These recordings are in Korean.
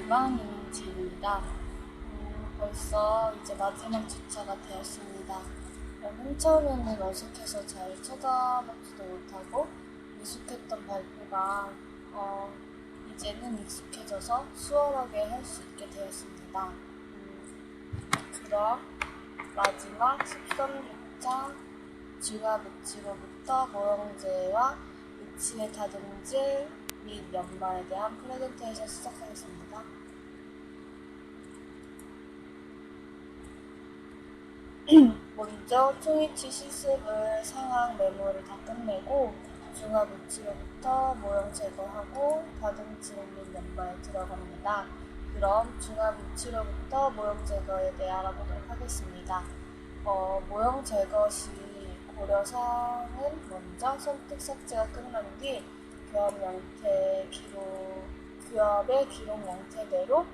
안녕하시지만 이민지입니다. 벌써 이제 마지막 주차가 되었습니다. 맨 처음에는 어색해서 잘 쳐다보지도 못하고 미숙했던 발표가 이제는 익숙해져서 수월하게 할 수 있게 되었습니다. 그럼 마지막 13주차 중화 묻히로부터 모형제와 묻히의 다듬질 및 연마에 대한 프레젠테이션 시작하겠습니다. 먼저 초이치 실습을 상황 메모를 다 끝내고 중화 묻히로부터 모형 제거하고 다듬질 및 연마에 들어갑니다. 그럼 중화 묻히로부터 모형 제거에 대해 알아보도록 하겠습니다. 모형 제거 시 고려사항은 먼저 선택 삭제가 끝난 뒤 교합의 기록 형태대로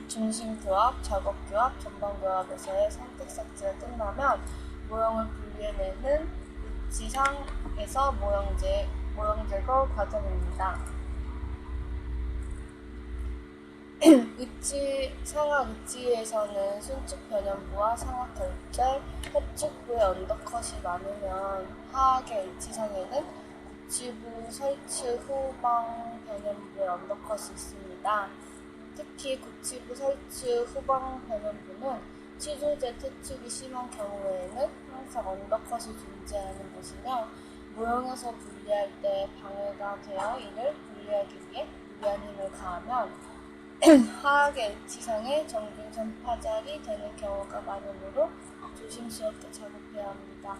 중심 교합, 작업 교합, 전방 교합에서의 선택 삭제가 끝나면 모형을 분리해내는 위치상에서 모형 제거 과정입니다. 상하 위치에서는 순축 변연부와 상하 결절, 협축부의 언더컷이 많으면 하악의 위치상에는 구치부, 설치, 후방 변연부의 언더컷이 있습니다. 특히 구치부, 설치, 후방 변연부는 치조제 퇴축이 심한 경우에는 항상 언더컷이 존재하는 것이며 모형에서 분리할 때 방해가 되어 이를 분리하기 위해 무리한 힘을 가하면 하악의 위치상에 정균선 파절이 되는 경우가 많으므로 조심스럽게 작업해야 합니다.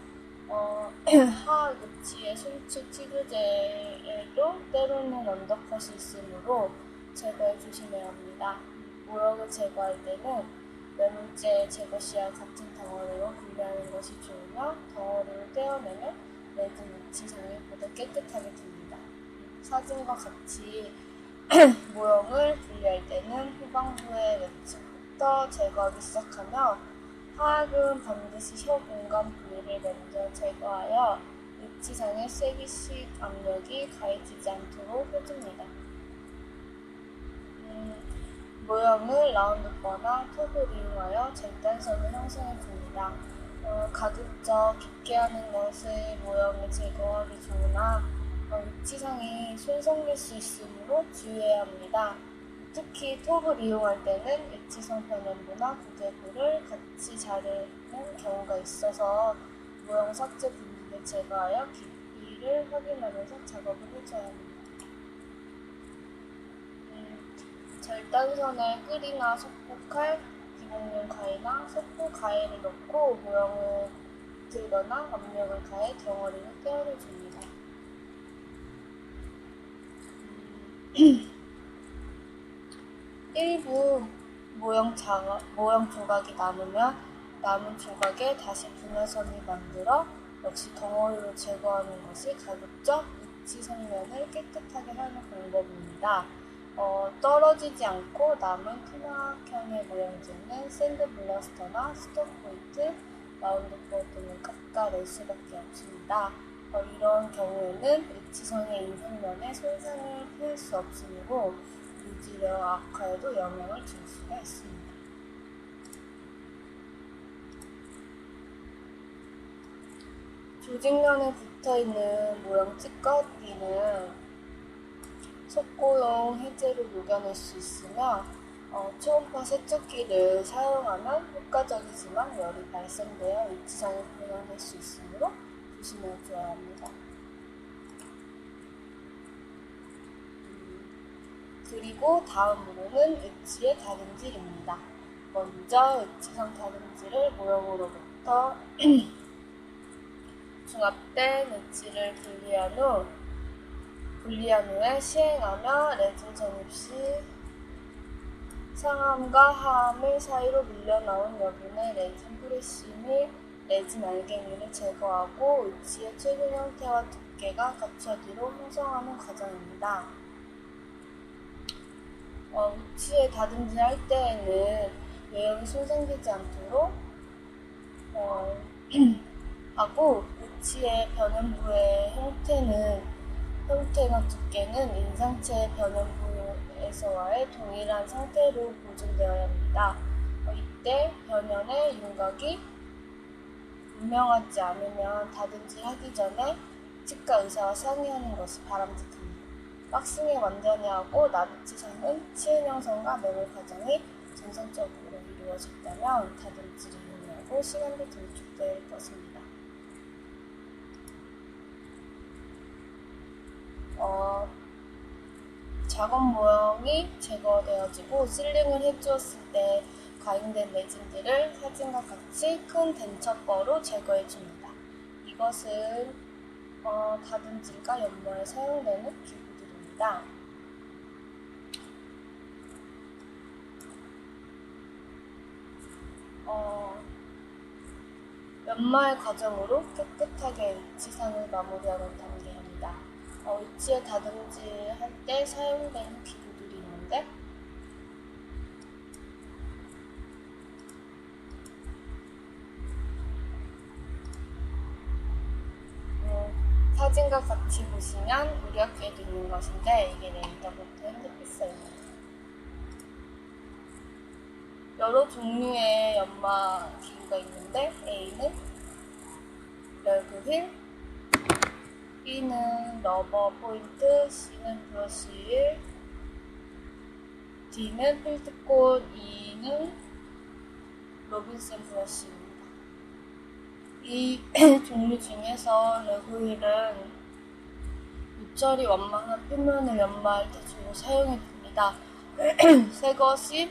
하악 위치의 순축 치료제에도 때로는 언더컷이 있으므로 제거에 조심해야 합니다. 모형을 제거할 때는 매물제 제거 시와 같은 덩어리로 분리하는 것이 좋으며 덩어리를 떼어내면 레진 위치상이 보다 깨끗하게 됩니다. 사진과 같이 모형을 분리할 때는 후방부의 외측부터 제거하기 시작하며 하악은 반드시 혀 공간 부위를 먼저 제거하여 위치상의 쐐기식 압력이 가해지지 않도록 해줍니다. 모형을 라운드바나 톱을 이용하여 절단선을 형성해 줍니다. 가급적 깊게 하는 것을 모형을 제거하기 좋으나 위치상이 손상될 수 있으므로 주의해야 합니다. 특히 톱을 이용할 때는 위치상 변연부나 부대부를 같이 자르는 경우가 있어서 모형 삭제 부분을 제거하여 깊이를 확인하면서 작업을 해줘야 합니다. 절단선에 끌이나 속보칼, 기본용 가위나 속보 가위를 넣고 모형을 들거나 압력을 가해 덩어리를 떼어내줍니다. 일부 모형 조각이 남으면 남은 조각에 다시 분해선을 만들어 역시 덩어리로 제거하는 것이 가급적 위치상면을 깨끗하게 하는 방법입니다. 떨어지지 않고 남은 토막형의 모형지는 샌드블라스터나 스톤포인트, 라운드볼 등을 깎아낼 수밖에 없습니다. 이런 경우에는 위치선의 인상면에 손상을 피할 수 없으므로 유지력 악화에도 영향을 줄 수가 있습니다. 조직면에 붙어있는 모형 찌꺼기는 속고용 해제로 녹여낼 수 있으며 초음파 세척기를 사용하면 효과적이지만 열이 발생되어 위치상에 분양될 수 있으므로 조심해줘야 합니다. 그리고 다음으로는 위치의 다듬질입니다. 먼저 위치상 다듬질을 모형으로부터 중합된 위치를 분리한 후에 시행하며 레진 전입 시 상함과 하함을 사이로 밀려나온 여분의 레진 프레쉬 및 레진 알갱이를 제거하고 위치의 최근 형태와 두께가 갖춰지도록 형성하는 과정입니다. 위치에 다듬질 할 때에는 외형이 손상되지 않도록 하고 위치의 변연부의 형태나 두께는 인상체의 변연부에 상태에서와의 동일한 상태로 보존되어야 합니다. 이때 변연의 윤곽이 분명하지 않으면 다듬질하기 전에 치과 의사와 상의하는 것이 바람직합니다. 박싱이 완전히 하고 나비치상은 치은 형성과 매몰 과정이 정상적으로 이루어졌다면 다듬질이 용이하고 시간도 단축될 것입니다. 작업 모형이 제거되어지고 실링을 해주었을 때 과잉된 레진들을 사진과 같이 큰 den처퍼로 제거해줍니다. 이것은 다듬질과 연모에 사용되는 기구들입니다. 연마의 과정으로 깨끗하게 위치상을 마무리하는 단계입니다. 위치에 다듬질할 때 사용되는 기구들이 있는데 사진과 같이 보시면 우리 학교에도 있는 것인데 이게 레이더보트 핸드피스입니다. 여러 종류의 연마 기구가 있는데 A는 럴그휠, B는 러버 포인트, C는 브러쉬 휠, D는 필드콘, E는 로빈슨 브러쉬입니다. 이 종류 중에서 럴그휠은 모서리 완만한 표면을 연마할 때 주로 사용해줍니다. 새 것이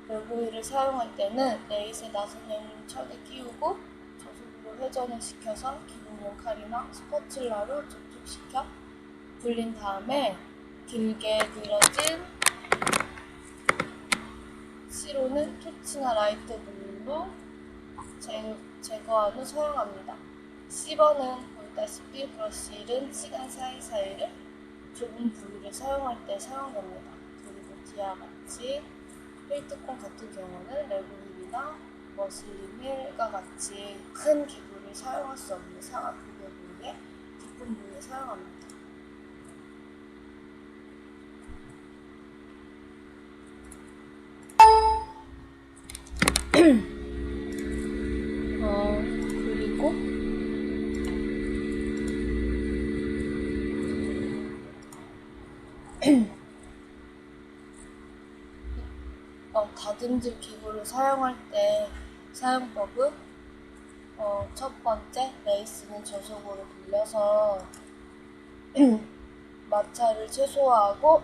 럴그휠을 사용할 때는 레이스에 나선형을 천에 끼우고 저속으로 회전을 시켜서 기본용 칼이나 스퍼츌러로 접촉시켜 불린 다음에 길게 늘어진 C로는 토치나 라이트 불로 제거한 후 사용합니다. C번은 보다시피 브러쉬힐은 시간 사이사이를 좁은 부위를 사용할 때 사용됩니다. 그리고 D와 같이 필드콘 같은 경우는 럴그휠이나 머슬린휠과 같이 큰 기구를 사용할 수 없는 상하 부위의 부위에 깊은 부위에 사용합니다. 그리고 다듬질 기구를 사용할 때 사용법은 첫 번째, 레이스는 저속으로 돌려서 마찰을 최소화하고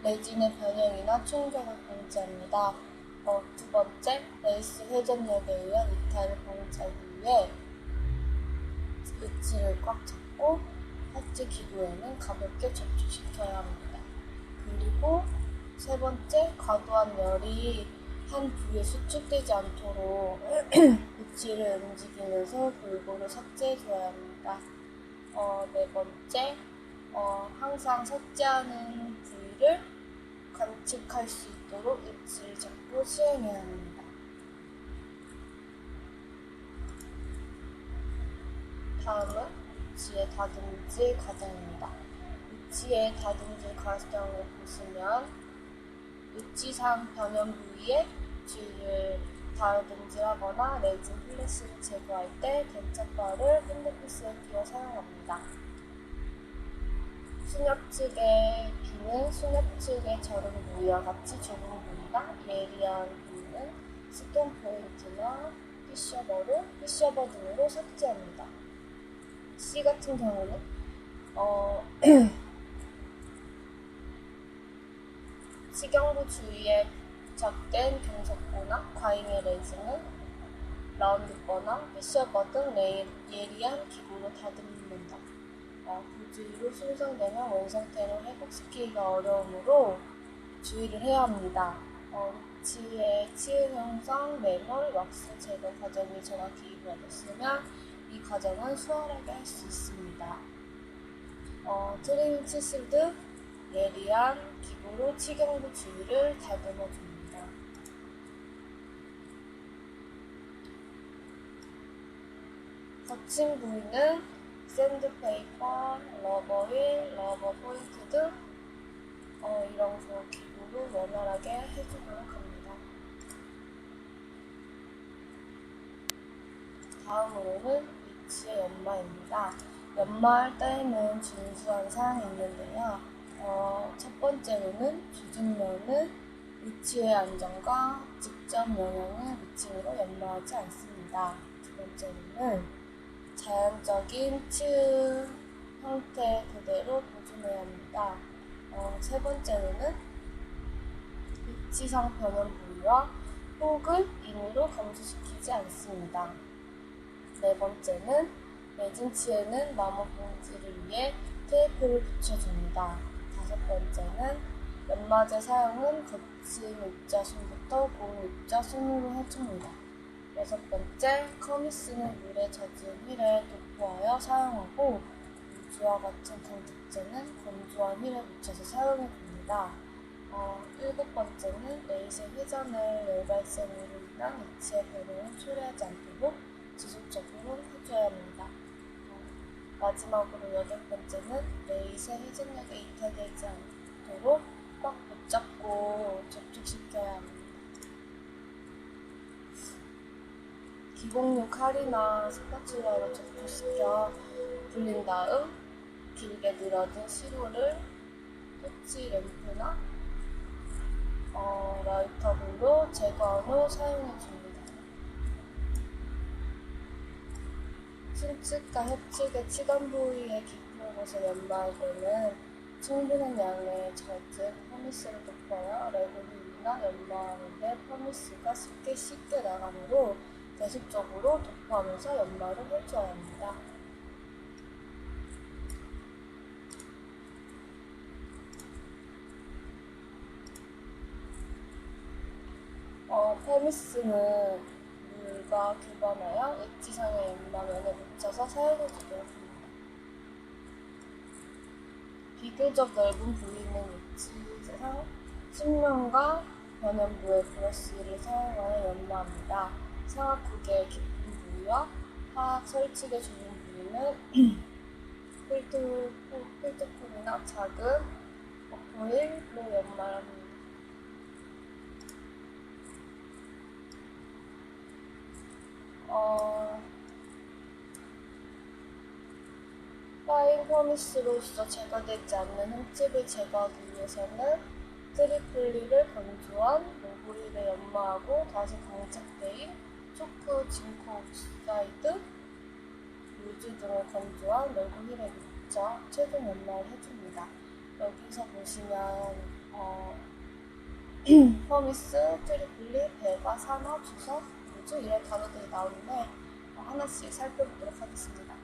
레진의 변형이나 충격을 방지합니다. 두 번째, 레이스 회전력에 의한 이탈을 방지하기 위해 위치를 꽉 잡고 하체 기구에는 가볍게 접촉시켜야 합니다. 그리고 세 번째, 과도한 열이 한 부위에 수축되지 않도록 위치를 움직이면서 골고루 삭제해줘야 합니다. 네 번째, 항상 삭제하는 부위를 관측할 수 있도록 위치를 잡고 시행해야 합니다. 다음은 위치의 다듬질 과정입니다. 위치의 다듬질 과정을 보시면 위치상 변형 부위에 주위를 다듬질하거나 레진 플래시를 제거할 때 den처퍼를 핸드피스에 끼워 사용합니다. 수납 측의 B는 수납 측의 저른 부위와 같이 좁은 부위나 예리한 부위는 스톤 포인트나 피셔버 등으로 삭제합니다. C 같은 경우는 치경부 주위에 부착된 경석고나 과잉의 레진은 라운드거나 피셔버 등 예리한 기구로 다듬는다. 부주의로 손상되면 원상태로 회복시키기가 어려우므로 주의를 해야 합니다. 위치의 치은 형성, 매몰, 왁스 제거 과정이 정확히 이루어졌으면 이 과정은 수월하게 할 수 있습니다. 트리밍 치실드 예리한 기구로 치경부 주위를 다듬어 줍니다. 거친 부위는 샌드페이퍼, 러버휠, 러버 포인트 등 이런 기구로 원활하게 해주도록 합니다. 다음으로는 위치의 연마입니다. 연마할 때에는 준수한 사항이 있는데요. 첫 번째로는 주중면은 위치의 안정과 직접 영향을 미침으로 연마하지 않습니다. 두 번째로는 자연적인 치읓 형태 그대로 보존해야 합니다. 세 번째로는 위치상 변형 부위와 혹을 인으로 검수시키지 않습니다. 네 번째는 매진치에는 나무 봉지를 위해 테이프를 붙여줍니다. 다섯 번째는 연마제 사용은 거친 입자순부터 고운 입자순으로 해줍니다. 여섯 번째, 커미스는 물에 젖은 휠에 도포하여 사용하고 우주와 같은 경특제는 건조한 휠에 묻혀서 사용해 줍니다. 일곱 번째는 레이셀 회전을 열발생으로 인한 위치의 변형을 초래하지 않도록 지속적으로 해줘야 합니다. 마지막으로 여덟 번째는 레이셀 회전력에 이탈되지 않도록 꽉 붙잡고 접촉시켜야 합니다. 기공용 칼이나 스파츌라로 접촉시켜 불린 다음 길게 늘어진 시로를 토치 램프나 라이터불로 제거한 후 사용해줍니다. 신측과 협측의 치간 부위에 깊은 곳에 연마할 때는 충분한 양의 젖은 퍼미스를 덮어야 레고릴이나 연마하는데 퍼미스가 쉽게 나가므로 계속적으로 도포하면서 연마를 해줘야 합니다. 퍼미스는 물과 교반하여 엣지상의 연마면에 묻혀서 사용해주도록 합니다. 비교적 넓은 부위는 엣지상 측면과 변연부의 브러쉬를 사용하여 연마합니다. 상악 구개의 깊은 부위와 하악 설측의 좁은 부위는 필트풀이나 작은 어포일로 연마합니다. 파인 퍼미스로서 제거되지 않는 흠집을 제거하기 위해서는 트리플리를 건조한 로브릴에 연마하고 다시 강착되인 초크, 징코 옥사이드, 루즈 등을 건조한 레고힐에 묻혀 최종 연마를 해줍니다. 여기서 보시면 퍼미스, 트리플리, 배가, 산화, 주석, 루즈 이런 단어들이 나오는데 하나씩 살펴보도록 하겠습니다.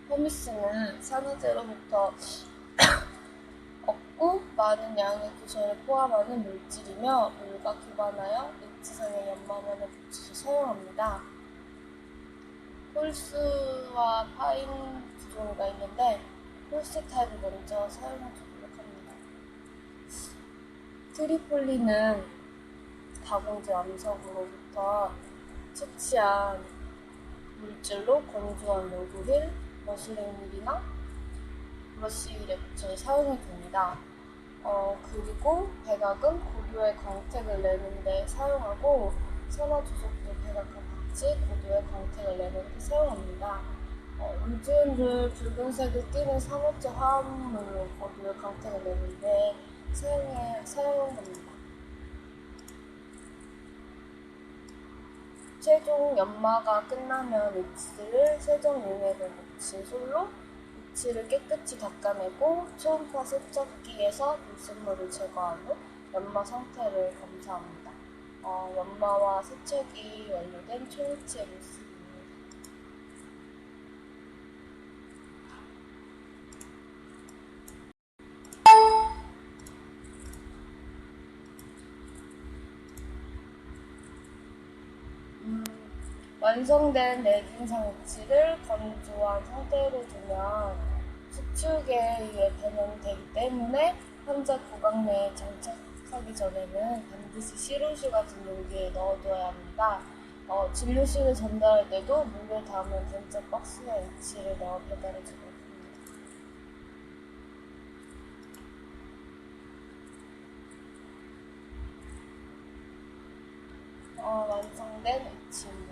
퍼미스는 산화제로부터 없고 많은 양의 구설을 포함하는 물질이며 물과 교반하여 엣지상의 연마면에 붙여서 사용합니다. 홀스와 파인 두 종류가 있는데 홀스 타입을 먼저 사용해 주도록 합니다. 트리폴리는 다공제 암석으로부터 채취한 물질로 건조한 로그힐, 머슬링밀이나 브러쉬힐에 붙여 사용해 줍니다. 그리고 백악은 고도의 광택을 내는데 사용하고 산화주석도 백악과 같이 고도의 광택을 내는데 사용합니다. 루즈를 붉은색을 띠는 산화제 화합물로 고도의 광택을 내는데 사용합니다. 최종 연마가 끝나면 위치를 세정용액을 묻힌 솔로 위치를 깨끗이 닦아내고 초음파 세척기에서 불순물을 제거한 후 연마 상태를 검사합니다. 연마와 세척이 완료된 초위치의 모습입니다. 완성된 내진상 위치를 건조한 상태로 두면 수축에 의해 변형되기 때문에 환자 구강 내에 장착하기 전에는 반드시 실온수 같은 용기에 넣어둬야 합니다. 진료실을 전달할 때도 물을 담은 분자 박스에 위치를 넣어 배달해 주도록 합니다. 완성된 위치입니다.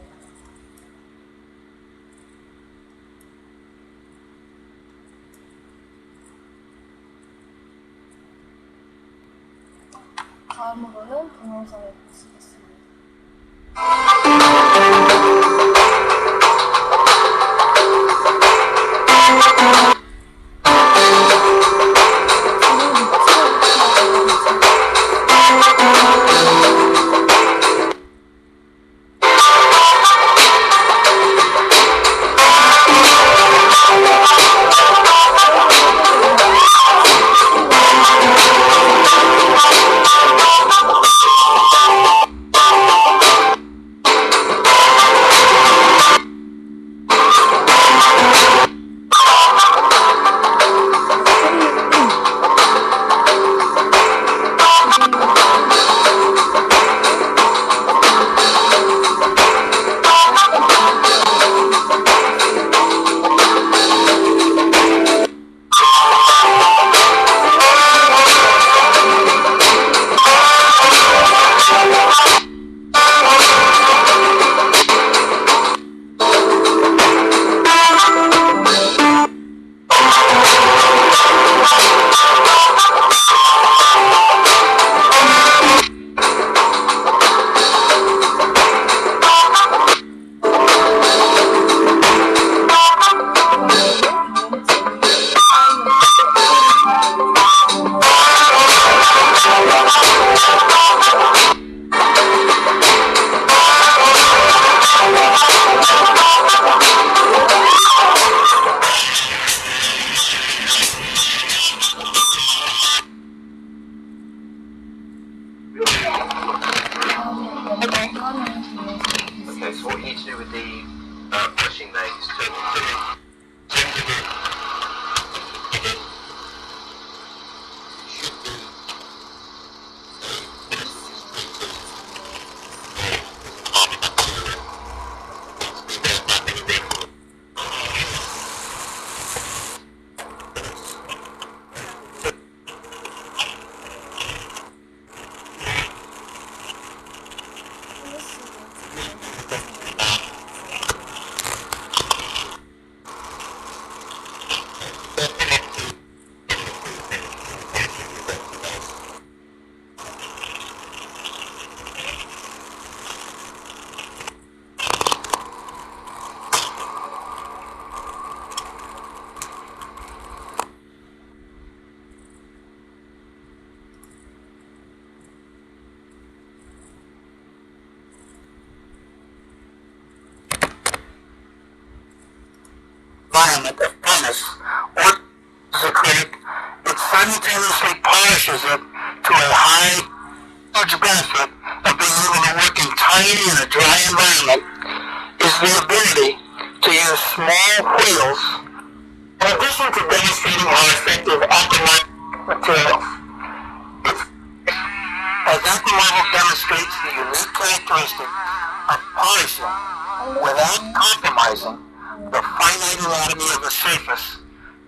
다음으로는 동영상을 보시겠습니다. Okay, so what you need to do with the pushing leg is to environment of tennis or the critic, it simultaneously polishes it to a huge benefit of being able to work entirely in a dry environment is the ability to use small wheels in addition to demonstrating how effective aquamarine materials. As aquamarine demonstrates the unique characteristic of polishing without compromising the finite anatomy of the surface,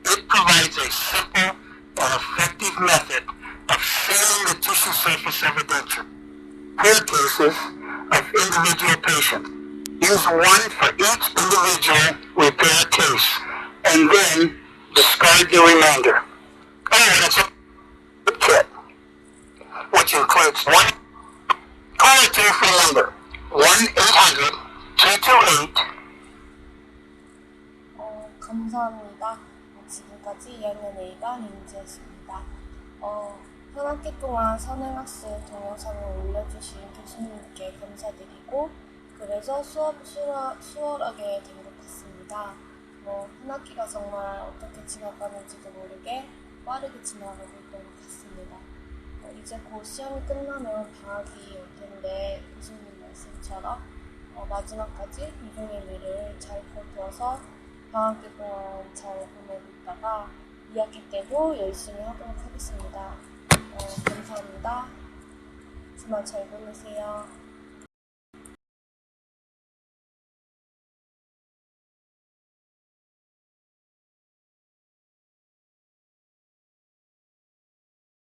it provides a simple and effective method of sealing the tissue surface of a denture. Hair cases of individual patients. Use one for each individual repair case, and then discard the remainder. And it's a kit, which includes one tool-free number, 1-800-228 감사합니다. 지금까지 2학년 A반 임지였습니다. 한 학기 동안 선행학습 동영상을 올려주신 교수님께 감사드리고, 그래서 수업을 수월하게 된 것 같습니다. 한 학기가 정말 어떻게 지나가는지도 모르게 빠르게 지나가고 있던 것 같습니다. 이제 곧 시험이 끝나면 방학이 올 텐데, 교수님 말씀처럼 마지막까지 이종의 일을 잘 거두어서 방학기 동안 잘 보내고 있다가 2학기 때도 열심히 하도록 하겠습니다. 감사합니다. 주말 잘 보내세요.